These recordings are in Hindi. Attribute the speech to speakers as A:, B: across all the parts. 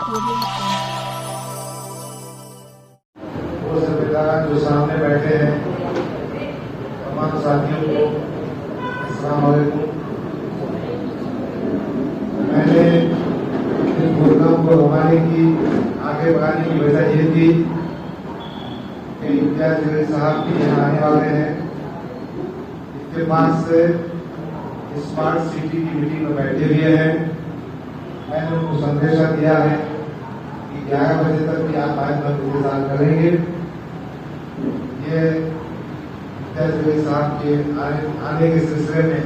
A: वो संविधान जो सामने बैठे हैं तमाम साथियों को अस्सलाम वालेकुम। मैंने इस प्रोग्राम को रवाने की आगे बढ़ाने की वजह ये थी कि इम्तियाज जलील साहब भी यहाँ आने वाले हैं। इसके पास से स्मार्ट सिटी की मीटिंग में बैठे हुए हैं। मैंने उनको संदेशा दिया है कि 11 बजे तक भी आप आए तक इंतजार करेंगे। ये इम्तियाज जलील साहब के आने के सिलसिले में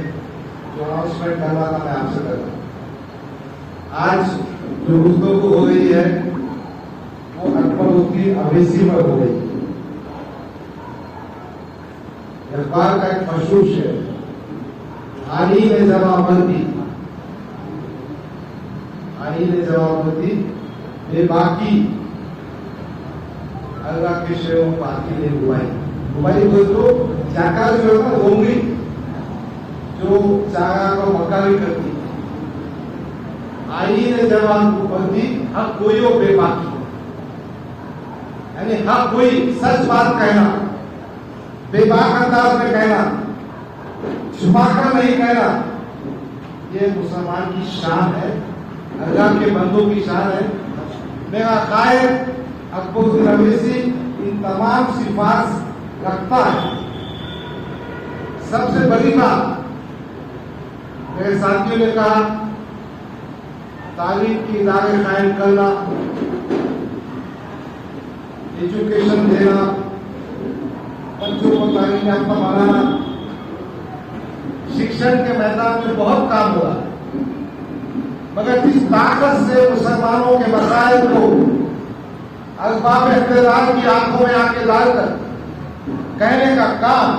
A: जो अनाउंसमेंट करना था मैं आपसे कर रहा हूँ। आज जो गुफ्तगू हो रही है वो अकबरुद्दीन अवैसी पर हो गई। इकबाल का एक मशहूर शेर, आनी ने जवाबंदी, आनी ने जवाबंदी बेबाकी अल्लाह के शेरों बाकी ने घुमाई। घुमाई तो जाकर जो है ना होंगी जो चारा को मकानी करती, आई ने जवाबंदी हक कोई हो बेबाकी, यानी हक कोई सच बात कहना, बेबाक अंदाज में कहना, छुपाकर नहीं कहना, ये मुसलमान की शान है, अल्लाह के बंदों की शान है। मेरा कायद अकबरुद्दीन अवैसी इन तमाम सिफात रखता है। सबसे बड़ी बात मेरे साथियों ने कहा, तालीम की इदारे कायम करना, एजुकेशन देना, बच्चों को तालीम याफ्ता बनाना, शिक्षण के मैदान में बहुत काम हुआ है। मगर जिस ताकत से मुसलमानों के मसाइल को अरबाब इख्तियार की आंखों में आके डालकर कहने का काम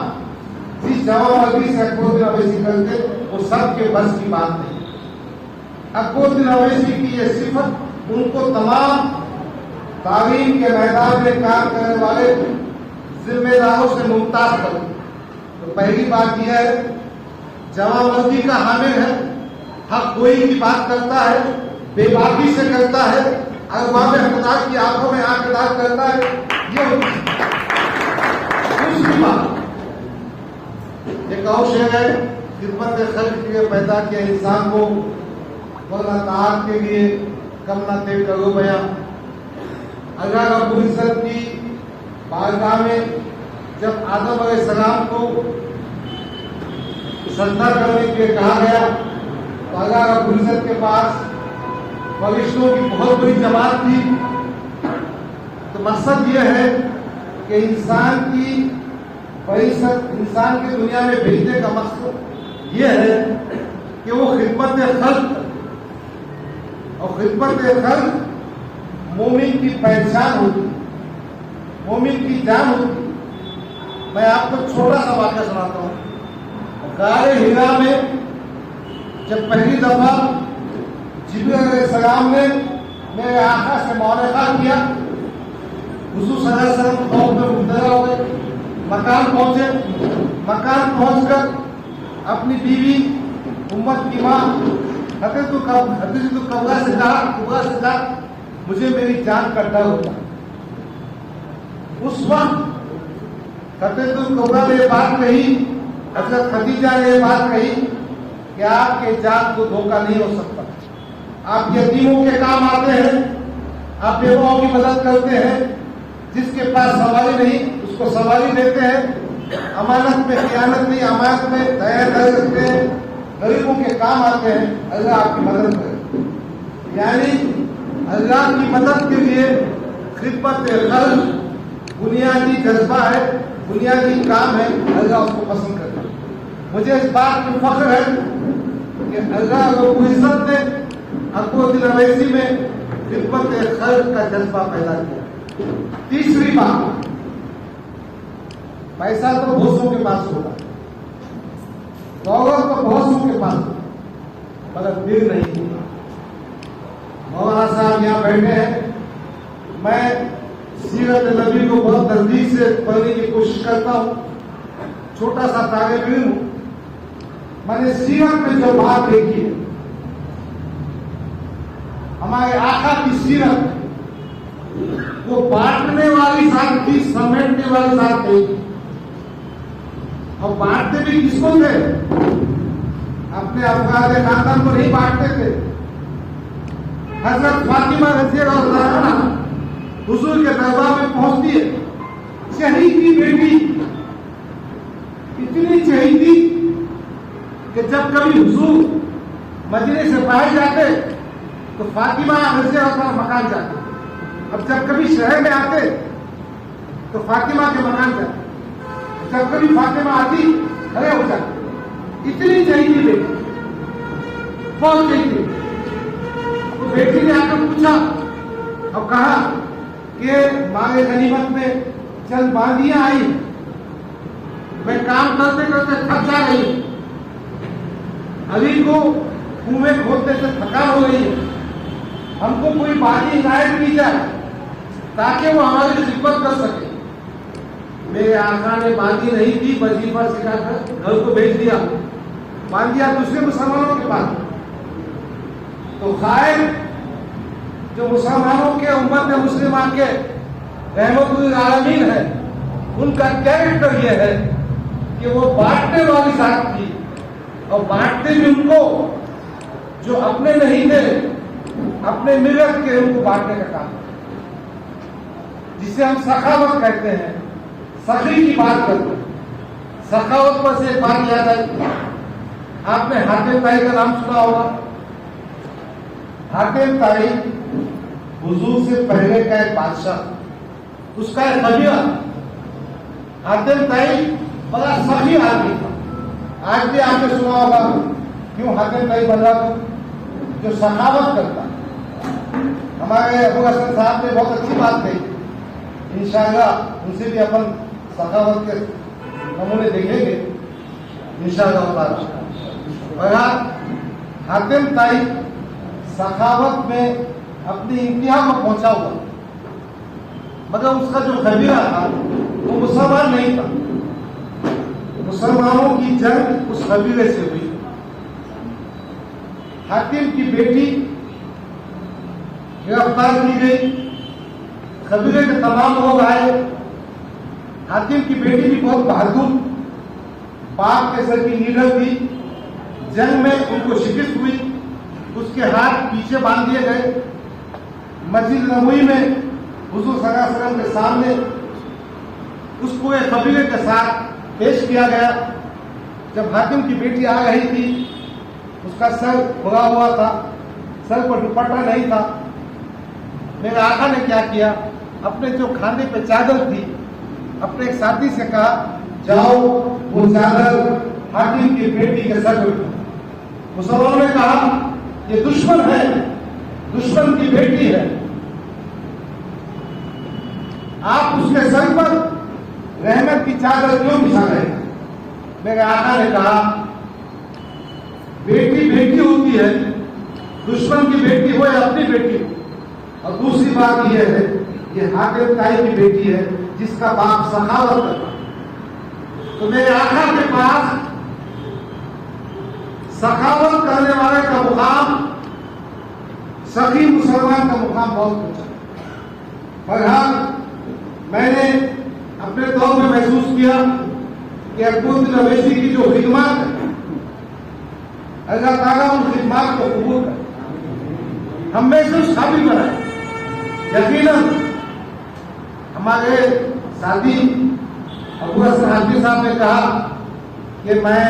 A: जिस जवाबंदी से अकबरुद्दीन अवैसी करते, वो सबके बस की बात नहीं। अकबरुद्दीन अवैसी की ये सिफत उनको तमाम तालीम के मैदान में काम करने वाले जिम्मेदारों से मुमताज कर। तो पहली बात यह है, जवाबंदी का हामिल है, हक कोई की बात करता है, बेबाकी से करता है, अरबाब इख्तियार की आंखों में आंख डाल करता है। ये दूसरी बात, एक और शेर है, खिदमत खल्क के लिए पैदा किया इंसान को, वरना ताकत के लिए कम न थे करो बया। अल्लाह रब्बुल इज्जत की बारगाह में जब आदम अलैहिस्सलाम को सजदा करने के लिए कहा गया तो अल्लाह रब्बुल इज्जत के पास फरिश्तों की बहुत बड़ी जमात थी। तो मकसद यह है कि इंसान के दुनिया में भेजने का मकसद यह है कि वो खिदमत खल्क, और खिदमत खल्क मोमिन की पहचान होती, मोमिन की जान होती। मैं आपको छोटा सा वाक़या सुनाता हूँ। गारे हिरा में जब पहली दफा जिब्रील अलैहिस्सलाम ने मेरे आका से मुआहदा किया, हुजूर सल्लल्लाहु अलैहि वसल्लम खौफ में मुब्तला हो गए। मकान पहुंचे, मकान पहुंचकर अपनी बीवी उम्मत की माँ हदीस कबरा से कहा, मुझे मेरी जान का डर होता। उस वक्त हदीस कबरा ने बात कही, हजरत खदीजा ने ये बात कही कि आपके जान को धोखा नहीं हो सकता। आप यतीमों के काम आते हैं, आप बेवाओं की मदद करते हैं, जिसके पास सवारी नहीं उसको सवारी देते हैं, अमानत में खयानत नहीं, अमानत में दया कर सकते हैं, गरीबों के काम आते हैं। अल्लाह आपकी मदद करे, यानी अल्लाह की मदद के लिए खिदमत खल्क बुनियादी जज्बा है, बुनियादी काम है। अल्लाह उसको पसंद करता है। मुझे इस बात पर फख्र है कि अल्लाह रब्बुल इज्जत ने अकबरुद्दीन अवैसी में खिदमत खल्क का जज्बा पैदा किया। तीसरी बात, पैसा तो बहुतों के पास होगा, दौलत तो बहुतों के पास होगा, मगर दिल नहीं होगा। मौलाना साहब यहाँ बैठे हैं, मैं सीरत नबी को बहुत नजदीक से पढ़ने की कोशिश करता हूँ, छोटा सा तालिब इल्म हूँ। मैंने सीरत में जो बात देखी है हमारे आका की सीरत, वो बांटने वाली साथ थी, समेटने वाली साथ थी। और बांटते भी किसको थे? अपने अफराद खानदान को नहीं बांटते थे। हजरत फातिमा रज़ियल्लाहु अन्हा हुजूर के दरबार में पहुंचती है, शहीदी बेटी, इतनी शहीदी कि जब कभी हुजूर मदीने से बाहर जाते तो फातिमा रज़ियल्लाहु अन्हा मकान जाते, अब जब कभी शहर में आते तो फातिमा के मकान जाते, जब कभी फातिमा आती खड़े हो जाते। इतनी शहीदी बेटी, बहुत शहीदी। तो बेटी ने आकर पूछा और कहा कि मांगे गनीमत में चंद बांदियां आई, मैं काम करते करते थक जा रही हूं, अली को कुएं खोदने से थकान हो रही है, हमको कोई बांदी इनायत की जाए ताकि वो हमारी खिदमत कर सके। मेरे आका ने बांदी नहीं दी, वजीफा सिखाकर घर को भेज दिया, बांदिया दूसरे मुसलमानों के पास। तो खायर जो मुसलमानों के उम्मत मुस्लिमा के रहमतुल आलमीन है, उनका कैरेक्टर यह है कि वो बांटने वाली जात थी, और बांटते भी उनको जो अपने नहीं थे, अपने मिलत के, उनको बांटने का काम, जिसे हम सखावत कहते हैं, सखी की बात करते हैं। सखावत पर से एक बात याद आई, आपने हातिम ताई का नाम सुना होगा। हातिम ताई हुजूर से पहले का एक बादशाह, उसका एक कबीला। हातिम ताई बड़ा सही आदमी था, आज भी आपने सुना होगा क्यों हातिम ताई बन रहा था, जो सखावत करता। हमारे अबू हसन साहब ने बहुत अच्छी बात कही, इंशाअल्लाह उनसे भी अपन सखावत के नमूने देखेंगे इंशाअल्लाह। हातिम ताई सखावत में अपनी इंतहा को पहुंचा हुआ, मगर उसका जो कबीला था वो मुसलमान नहीं था। मुसलमानों की जंग उस कबीले से हुई। हातिम की बेटी गिरफ्तार की गई, कबीले के तमाम लोग आए। हातिम की बेटी भी बहुत बहादुर, पाक के सर की लीडर थी। जंग में उनको शिकस्त हुई, उसके हाथ पीछे बांध दिए गए। मस्जिद नबवी में हुजूर सल्लल्लाहु अलैहि वसल्लम के सामने उसको एक कबीले के साथ पेश किया गया। जब हातिम की बेटी आ रही थी, उसका सर खुला हुआ था, सर पर दुपट्टा नहीं था। मेरे आका ने क्या किया, अपने जो खाने पे चादर थी, अपने एक साथी से कहा, जाओ वो चादर हातिम की बेटी के सर पर। मुसलमानों ने कहा, ये दुश्मन है, दुश्मन की बेटी है, आप उसके सर पर रहमत की चादर क्यों बिछा रहे हैं? मेरे आका ने कहा, बेटी बेटी होती है, दुश्मन की बेटी हो या अपनी बेटी हो। और दूसरी बात यह है, ये हातिम ताई की बेटी है जिसका बाप सखावत करता। तो मेरे आका के पास सखावत करने वाले का मुकाम, सखी मुसलमान का मुकाम बहुत ऊंचा। बहरहाल मैंने अपने दौर में महसूस किया कि अकबरुद्दीन अवैसी की जो खिदमत है, अल्लाह ताला उन खिदमत को कबूल करे, हम में से उस काबिल बनाए। यकीनन हमारे साथी अबू हसन हाजी साहब ने कहा कि मैं,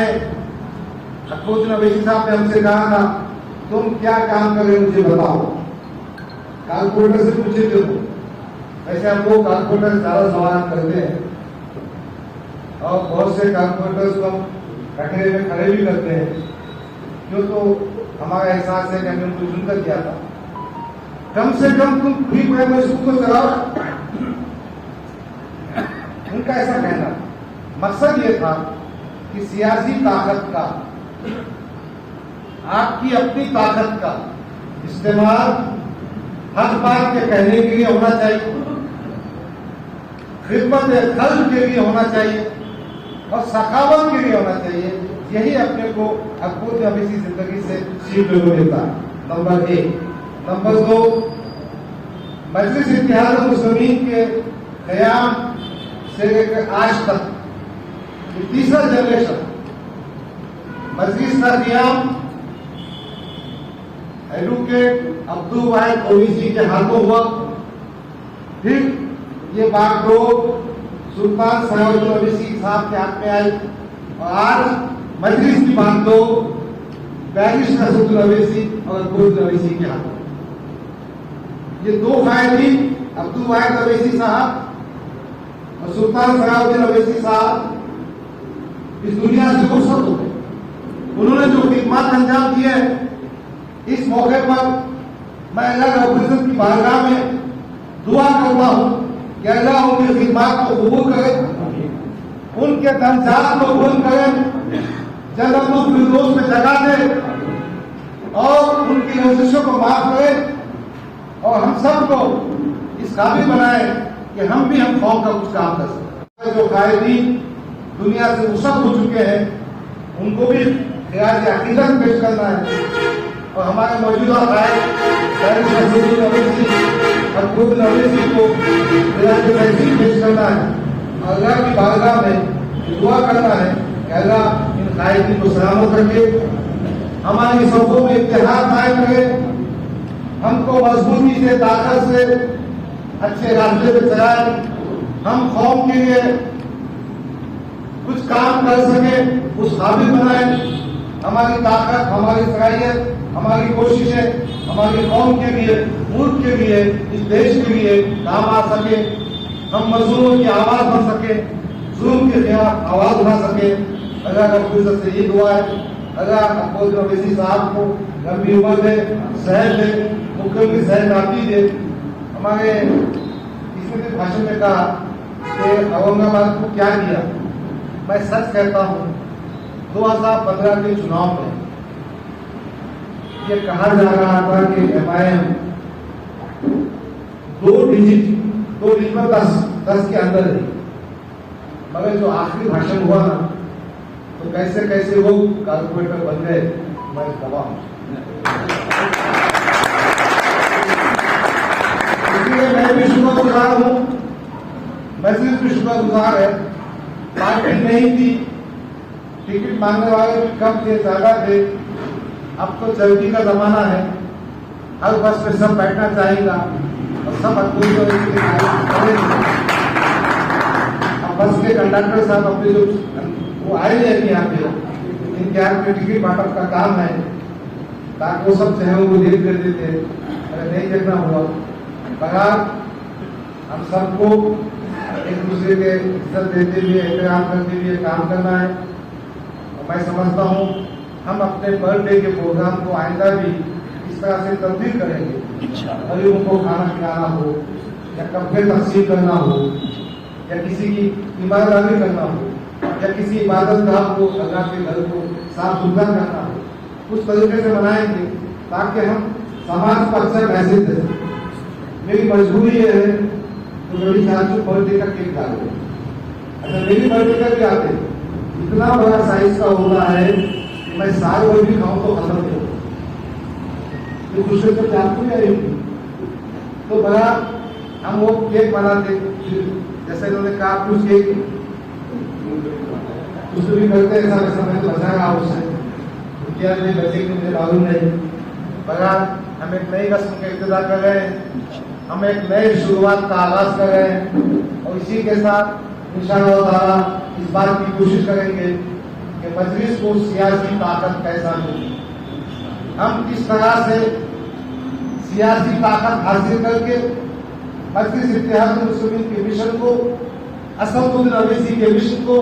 A: अकबरुद्दीन अवैसी साहब ने हमसे कहा था, तुम क्या काम कर रहे हो मुझे बताओ। कारपोरेटर से पूछे थे वो, वैसे हम लोग कारपोरेटर से ज्यादा सवाल करते हैं और बहुत से कारपोरेटर्स को हम कटरे में खड़े भी करते हैं, क्यों तो हमारा एहसास है कि हमने उनको चुनकर किया था। कम से कम तुम फ्री प्राइमरी स्कूल को चलाओ, उनका ऐसा कहना। मकसद ये था कि सियासी ताकत का, आपकी अपनी ताकत का इस्तेमाल हक बात के कहने के लिए होना चाहिए, खिदमत खल्क के लिए होना चाहिए और सखावत के लिए होना चाहिए। यही अपने को अकबरुद्दीन अवैसी जिंदगी से सीखने को मिलता। नंबर 1। नंबर 2, मजलिस इत्तेहाद मुस्लिमीन के क़याम से लेकर आज तक ये तीसरा जनरेशन मजलिस का क़याम एडवोकेट अब्दुल वाहिद ओवैसी के हाथों हुआ। फिर ये बागडोर सुल्तान सलाउद्दीन ओवैसी साहब के हाथ में आई और आज मजलिस की बागडोर बैरिस्टर असदुद्दीन ओवैसी और अकबरुद्दीन ओवैसी के हाथों। ये दो कायदीन अब्दुल वाहिद ओवैसी साहब और सुल्तान सलाउद्दीन ओवैसी साहब इस दुनिया से रुखसत हो गए। उन्होंने जो खिदमत अंजाम दिए हैं, इस मौके पर मैं अल्लाह रब्बुल इज्जत की बारगाह में दुआ करता हूं कि अल्लाह उनकी खिदमत को कबूल करे, उनके दर्जात को बुलंद करे, जन्नतुल फिरदौस में जगह दे और उनकी लज़िज़ों को माफ करे और हम सबको इस काबिल बनाए कि हम भी हम कौम का कुछ काम कर सकें। जो कायदीन दुनिया से रुखसत हो चुके हैं उनको भी ख़िराज अक़ीदत पेश करना है और हमारे मौजूदा बैरिस्टर असदुद्दीन ओवैसी और अकबरुद्दीन ओवैसी को ख़िराज तहसीन पेश करना है। अल्लाह की बारगाह में दुआ करना है कि अल्लाह इन कायदीन को सलामत रखे, हमारी सबों में इत्तेहाद कायम करे, हमको मजबूती से ताकत से अच्छे रास्ते पे चलाए, हम कौम के लिए कुछ काम कर सके उस काबिल बनाए। हमारी ताकत, हमारी सलाहियत, हमारी कोशिशें हमारी कौम के लिए, मुल्क के लिए, इस देश के लिए काम आ सके, हम मजलूमों की आवाज बन सके, जुल्म के खिलाफ आवाज उठा सके। अल्लाह रब्बुल इज्जत से ये दुआ है, अल्लाह अकबरुद्दीन ओवैसी साहब को लंबी उम्र दे, सेहत दे, मुकम्मल की सेहत आती दे। हमारे इसमें भाषण में कहा कि औरंगाबाद को क्या दिया। मैं सच कहता हूँ, 2015 के चुनाव में ये कहा जा रहा था कि MIM 2 डिजिट में 10 के अंदर है, मगर जो आखिरी भाषण हुआ ना, तो कैसे कैसे वो कारपोरेटर बन गए, मैं गवाह हूं। इसलिए मैं भी शुक्रगुजार हूं, मजलिस भी शुक्रगुजार है। पार्टी नहीं थी, टिकट मांगने वाले भी कम थे, ज्यादा थे। अब तो चलती का जमाना है, हर बस पे सब बैठना चाहेगा और सब बस के कंडक्टर साहब अपने जो वो आए हैं यहाँ पे, इनके हाथ में टिकट बांटने का काम है, ताकि वो सब चेहरों को देख कर देते, अरे नहीं देखना होगा। बगैर हम सबको एक दूसरे के इज्जत देते हुए, एहतराम करते हुए काम करना है। और मैं समझता हूँ हम अपने बर्थडे के प्रोग्राम को आइंदा भी इस तरह से तब्दील करेंगे। गरीबों को खाना खिलाना हो, या कपड़े तकसीम करना हो, या किसी की ईमानदारी करना हो, या किसी इबादतगाह को, अल्लाह के घर को साफ सुथरा करना हो, उस तरीके से मनाएंगे ताकि हम समाज को अच्छा मैसेज दे सकें। मेरी मजबूरी ये है तो मेरी चाचू बर्थडे का केक डाले। अच्छा, मेरी बर्थडे का भी आते, इतना बड़ा साइज का होता है कि मैं साल भर भी खाऊं तो खत्म नहीं होता, तो दूसरे से चाकू नहीं आई। तो बड़ा हम वो केक बनाते, जैसे इन्होंने कहा कुछ केक उसको भी करते, ऐसा वैसा मैं तो बचाएगा उससे क्या नहीं बचेगी मुझे मालूम नहीं। बड़ा हम एक नई रस्म का इंतजार कर रहे हैं, हम एक नई शुरुआत का आगाज कर रहे हैं और इसी के साथ इंशाअल्लाह इस बात की कोशिश करेंगे कि मजलिस को सियासी ताकत कैसा मिले, हम किस तरह से सियासी ताकत हासिल करके मजलिस इत्तेहाद मुस्लिमीन के मिशन को, असदुद्दीन ओवैसी के मिशन को,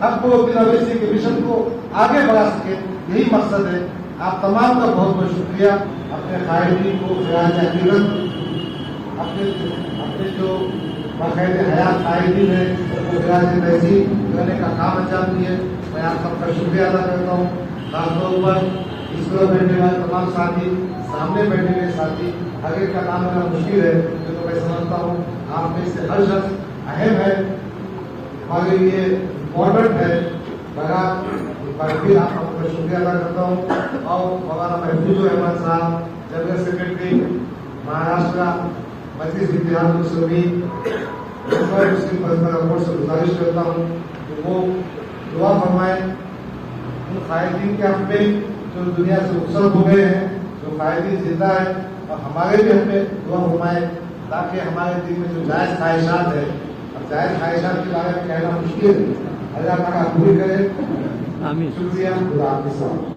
A: अकबरुद्दीन ओवैसी के मिशन को आगे बढ़ा सके, यही मकसद है। आप तमाम का बहुत बहुत शुक्रिया। अपने कायदीन को ख़िराज अक़ीदत, अपने जो बाकायदे हयात कायदीन है वो ख़िराज तहसीन करने का काम अंजाम दिए, मैं आप सबका शुक्रिया अदा करता हूँ। खासतौर पर इस पर बैठने वाले तमाम साथी, सामने बैठे हुए साथी, आगे का काम करना मुश्किल है, तो मैं समझता हूँ आप में से हर शख्स अहम है, हमारे लिए इम्पोर्टेंट है। फिर आप सबका शुक्रिया अदा करता हूँ। और मौलाना महफूज रहमान साहब जनरल सेक्रेटरी महाराष्ट्र मजलिस इत्तेहाद मुस्लिमीन मुस्लिम बोर्ड से गुजारिश करता हूँ कि वो दुआ फरमाए उन कायदीन के हम पे जो दुनिया से रुखसत हो गए हैं, जो कायदीन जिंदा है, और हमारे भी हम पे दुआ फरमाए ताकि हमारे दिल में जो जायज़ ख्वाहिशात है, अब जायज़ ख्वाहिशात के बारे में कहना मुश्किल है, अल्लाह ताला पूरी करे। आमीन। शुक्रिया। खुदा हाफिज़।